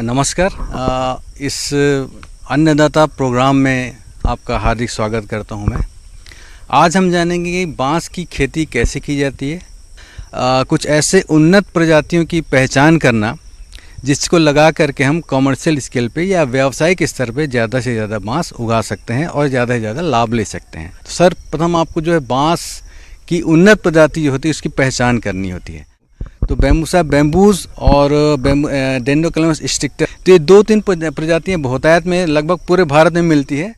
नमस्कार। इस अन्नदाता प्रोग्राम में आपका हार्दिक स्वागत करता हूं मैं। आज हम जानेंगे कि बांस की खेती कैसे की जाती है, कुछ ऐसे उन्नत प्रजातियों की पहचान करना जिसको लगा करके हम कॉमर्शियल स्केल पे या व्यावसायिक स्तर पे ज़्यादा से ज़्यादा बांस उगा सकते हैं और ज़्यादा से ज़्यादा लाभ ले सकते हैं। तो सर, प्रथम आपको जो है बांस की उन्नत प्रजाति जो होती है उसकी पहचान करनी होती है। तो बैम्बूसा बैम्बूज और डेंड्रोकैलमस स्ट्रिक्टा, तो ये 2-3 प्रजातियां बहुतायत में लगभग पूरे भारत में मिलती है।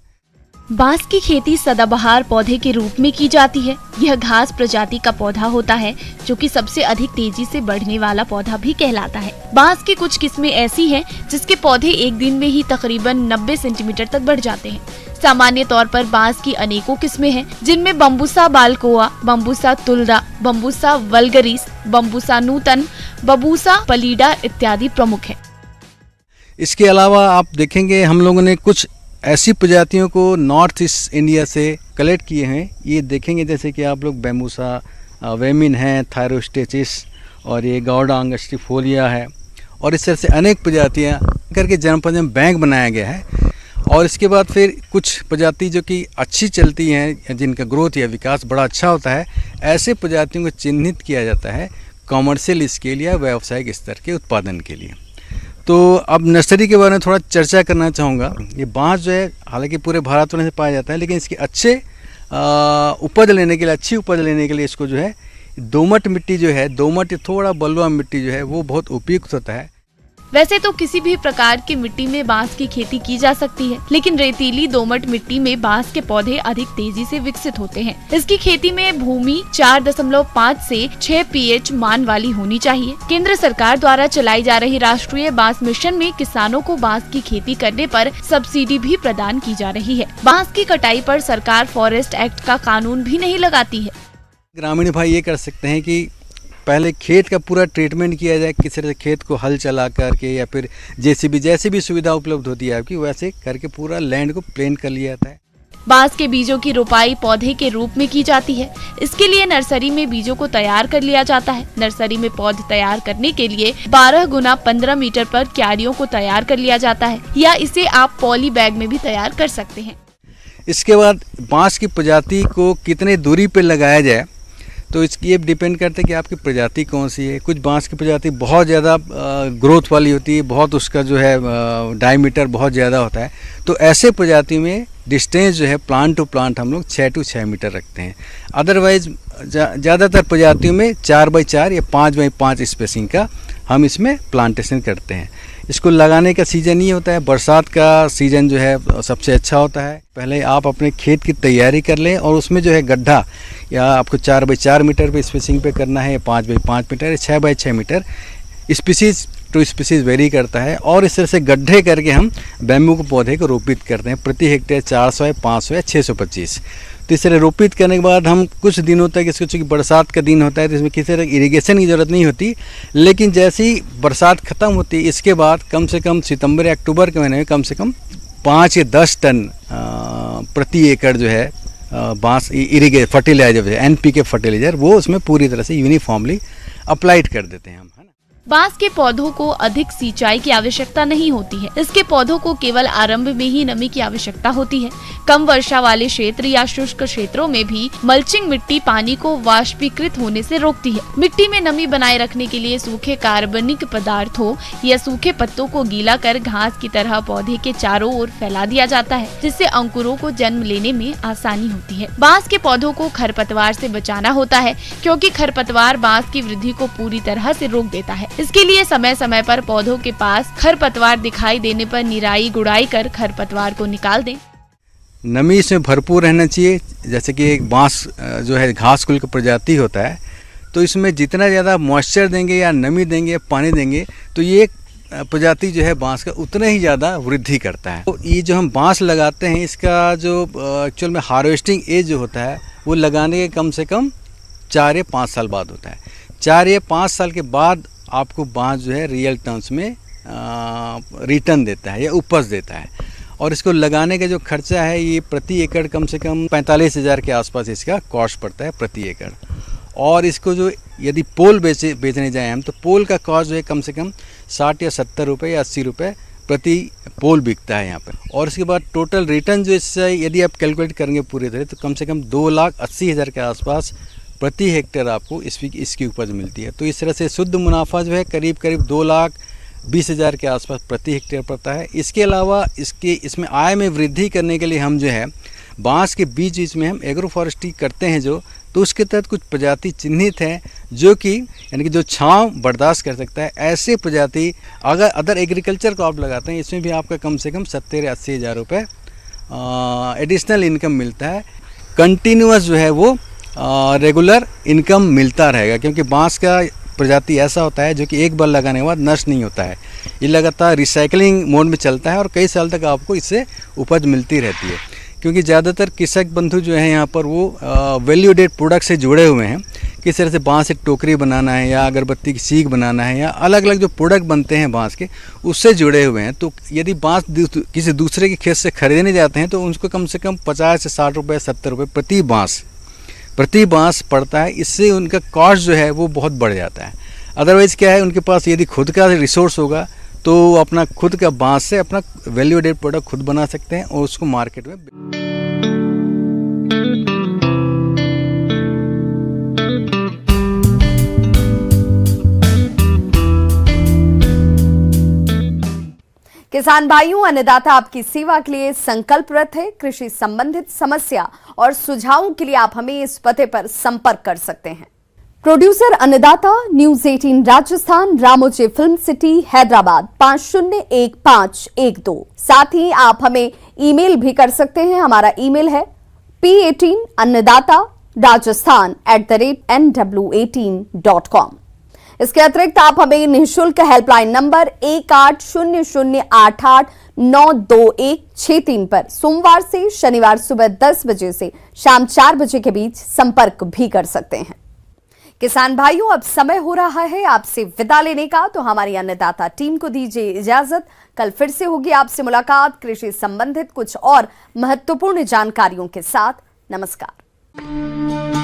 बांस की खेती सदाबहार पौधे के रूप में की जाती है। यह घास प्रजाति का पौधा होता है जो कि सबसे अधिक तेजी से बढ़ने वाला पौधा भी कहलाता है। बांस की कुछ किस्में ऐसी हैं जिसके पौधे एक दिन में ही तकरीबन 90 सेंटीमीटर तक बढ़ जाते हैं। सामान्य तौर पर बांस की अनेकों किस्में हैं, जिनमें बम्बूसा बालकोआ, बम्बूसा तुलदा, बम्बूसा वल्गरिस, बम्बूसा नूतन, बम्बूसा पलीडा इत्यादि प्रमुख हैं। इसके अलावा आप देखेंगे हम लोगों ने कुछ ऐसी प्रजातियों को नॉर्थ ईस्ट इंडिया से कलेक्ट किए हैं। ये देखेंगे जैसे कि आप लोग बैम्बूसा वेमिन है, थायरोस्टेचिस और ये गौडा अंगस्टिफोलिया है, और इस तरह से अनेक प्रजातियाँ करके जन्मपंजीयन बैंक बनाया गया है। और इसके बाद फिर कुछ प्रजाति जो कि अच्छी चलती हैं, जिनका ग्रोथ या विकास बड़ा अच्छा होता है, ऐसे प्रजातियों को चिन्हित किया जाता है कॉमर्शियल स्केल या व्यावसायिक स्तर के उत्पादन के लिए। तो अब नर्सरी के बारे में थोड़ा चर्चा करना चाहूँगा। ये बांस जो है हालांकि पूरे भारत में से पाया जाता है, लेकिन इसकी अच्छी उपज लेने के लिए इसको जो है दोमट मिट्टी जो है, दोमट थोड़ा बलुआ मिट्टी जो है वो बहुत उपयुक्त होता है। वैसे तो किसी भी प्रकार की मिट्टी में बांस की खेती की जा सकती है, लेकिन रेतीली दोमट मिट्टी में बांस के पौधे अधिक तेजी से विकसित होते हैं। इसकी खेती में भूमि 4.5 से 6 pH मान वाली होनी चाहिए। केंद्र सरकार द्वारा चलाई जा रही राष्ट्रीय बांस मिशन में किसानों को बांस की खेती करने पर सब्सिडी भी प्रदान की जा रही है। बांस की कटाई पर सरकार फॉरेस्ट एक्ट का कानून भी नहीं लगाती है। ग्रामीण भाई ये कर सकते हैं कि पहले खेत का पूरा ट्रीटमेंट किया जाए, किसी तरह खेत को हल चला करके या फिर जैसे भी सुविधा उपलब्ध होती है आपकी, वैसे करके पूरा लैंड को प्लेन कर लिया जाता है। बांस के बीजों की रोपाई पौधे के रूप में की जाती है। इसके लिए नर्सरी में बीजों को तैयार कर लिया जाता है। नर्सरी में पौधे तैयार करने के लिए 12 गुना 15 मीटर पर क्यारियों को तैयार कर लिया जाता है, या इसे आप पॉली बैग में भी तैयार कर सकते हैं। इसके बाद बांस की प्रजाति को कितने दूरी पे लगाया जाए, तो इसकी ये डिपेंड करता है कि आपकी प्रजाति कौन सी है। कुछ बांस की प्रजाति बहुत ज़्यादा ग्रोथ वाली होती है, बहुत उसका जो है डायमीटर बहुत ज़्यादा होता है। तो ऐसे प्रजाति में डिस्टेंस जो है प्लांट टू प्लांट हम लोग 6 to 6 मीटर रखते हैं। अदरवाइज ज़्यादातर प्रजातियों में 4x4 या 5x5 स्पेसिंग का हम इसमें प्लांटेशन करते हैं। इसको लगाने का सीज़न ये होता है, बरसात का सीज़न जो है सबसे अच्छा होता है। पहले आप अपने खेत की तैयारी कर लें और उसमें जो है गड्ढा, या आपको 4x4 मीटर पे स्पेसिंग पे करना है, 5x5 मीटर या 6x6 metre, species to species vary करता है। और इस तरह से गड्ढे करके हम बैम्बू के पौधे को रोपित करते हैं प्रति हेक्टेयर 400 या 500 या 625। तो इस तरह रोपित करने के बाद हम कुछ दिनों तक, इसको चूँकि बरसात का दिन होता है तो इसमें किसी तरह इरिगेशन की ज़रूरत नहीं होती, लेकिन जैसे ही बरसात ख़त्म होती है इसके बाद कम से कम सितंबर या अक्टूबर के महीने में कम से कम 5 या 10 टन प्रति एकड़ जो है बांस फर्टिलाइजर जो है NPK फर्टिलाइजर, वो उसमें पूरी तरह से यूनिफॉर्मली अप्लाइड कर देते हैं हम, है ना। बांस के पौधों को अधिक सिंचाई की आवश्यकता नहीं होती है। इसके पौधों को केवल आरंभ में ही नमी की आवश्यकता होती है। कम वर्षा वाले क्षेत्र या शुष्क क्षेत्रों में भी मल्चिंग मिट्टी पानी को वाष्पीकृत होने से रोकती है। मिट्टी में नमी बनाए रखने के लिए सूखे कार्बनिक पदार्थों या सूखे पत्तों को गीला कर घास की तरह पौधे के चारों ओर फैला दिया जाता है, जिससे अंकुरों को जन्म लेने में आसानी होती है। बांस के पौधों को खरपतवार से बचाना होता है, क्योंकि खरपतवार बांस की वृद्धि को पूरी तरह से रोक देता है। इसके लिए समय समय पर पौधों के पास खरपतवार दिखाई देने पर निराई गुड़ाई कर खरपतवार को निकाल दें। नमी इसमें भरपूर रहना चाहिए। जैसे कि एक बांस जो है घास कुल का प्रजाति होता है, तो इसमें जितना ज़्यादा मॉइस्चर देंगे या नमी देंगे या पानी देंगे तो ये प्रजाति जो है बांस का उतना ही ज़्यादा वृद्धि करता है। तो ये जो हम बांस लगाते हैं इसका जो एक्चुअल में हार्वेस्टिंग एज जो होता है वो लगाने के कम से कम 4 या 5 साल बाद होता है। 4 या 5 साल के बाद आपको बांस जो है रियल टर्म्स में रिटर्न देता है या उपज देता है। और इसको लगाने का जो खर्चा है ये प्रति एकड़ कम से कम 45,000 के आसपास इसका कॉस्ट पड़ता है प्रति एकड़। और इसको जो यदि पोल बेचने जाएँ हम, तो पोल का कॉस्ट जो है कम से कम 60 या 70 रुपये या 80 रुपये प्रति पोल बिकता है यहाँ पर। और इसके बाद टोटल रिटर्न जो इससे यदि आप कैलकुलेट करेंगे पूरी तरह, तो कम से कम 2,80,000 के आसपास प्रति हेक्टेयर आपको इसकी उपज मिलती है। तो इस तरह से शुद्ध मुनाफा जो है करीब 2,20,000 के आसपास प्रति हेक्टेयर पड़ता है। इसके अलावा इसमें आय में वृद्धि करने के लिए हम जो है बांस के बीच में हम एग्रो फॉरेस्ट्री करते हैं तो उसके तहत कुछ प्रजाति चिन्हित हैं जो कि यानी कि जो छांव बर्दाश्त कर सकता है। ऐसे प्रजाति अगर अदर एग्रीकल्चर क्रॉप लगाते हैं, इसमें भी आपका कम से कम 70 या 80,000 रुपये एडिशनल इनकम मिलता है। कंटिन्यूअस जो है वो रेगुलर इनकम मिलता रहेगा, क्योंकि बांस का प्रजाति ऐसा होता है जो कि एक बार लगाने के बाद नष्ट नहीं होता है। ये लगातार रिसाइकलिंग मोड में चलता है और कई साल तक आपको इससे उपज मिलती रहती है। क्योंकि ज़्यादातर कृषक बंधु जो हैं यहाँ पर वो वैल्यू एडेड प्रोडक्ट से जुड़े हुए हैं। किस तरह से बांस से टोकरी बनाना है या अगरबत्ती की सीख बनाना है या अलग अलग जो प्रोडक्ट बनते हैं बांस के, उससे जुड़े हुए हैं। तो यदि बांस किसी दूसरे के खेत से खरीदने जाते हैं तो उनको कम से कम 50 से 60 रुपये 70 रुपये प्रति बांस पड़ता है। इससे उनका कॉस्ट जो है वो बहुत बढ़ जाता है। अदरवाइज़ क्या है, उनके पास यदि खुद का रिसोर्स होगा तो अपना खुद का बांस से अपना वैल्यू एडेड प्रोडक्ट खुद बना सकते हैं और उसको मार्केट में। किसान भाइयों, अन्नदाता आपकी सेवा के लिए संकल्परत है। कृषि संबंधित समस्या और सुझावों के लिए आप हमें इस पते पर संपर्क कर सकते हैं। प्रोड्यूसर अन्नदाता, news 18 Rajasthan, Ramoji film city, Hyderabad 501512। साथ ही आप हमें ईमेल भी कर सकते हैं। हमारा ईमेल है p18annadatarajasthan@nw18.com। इसके अतिरिक्त आप हमें निःशुल्क हेल्पलाइन नंबर 1800889216 पर सोमवार से शनिवार सुबह 10 बजे से शाम 4 बजे के बीच संपर्क भी कर सकते हैं। किसान भाइयों, अब समय हो रहा है आपसे विदा लेने का, तो हमारी अन्नदाता टीम को दीजिए इजाजत। कल फिर से होगी आपसे मुलाकात कृषि संबंधित कुछ और महत्वपूर्ण जानकारियों के साथ। नमस्कार।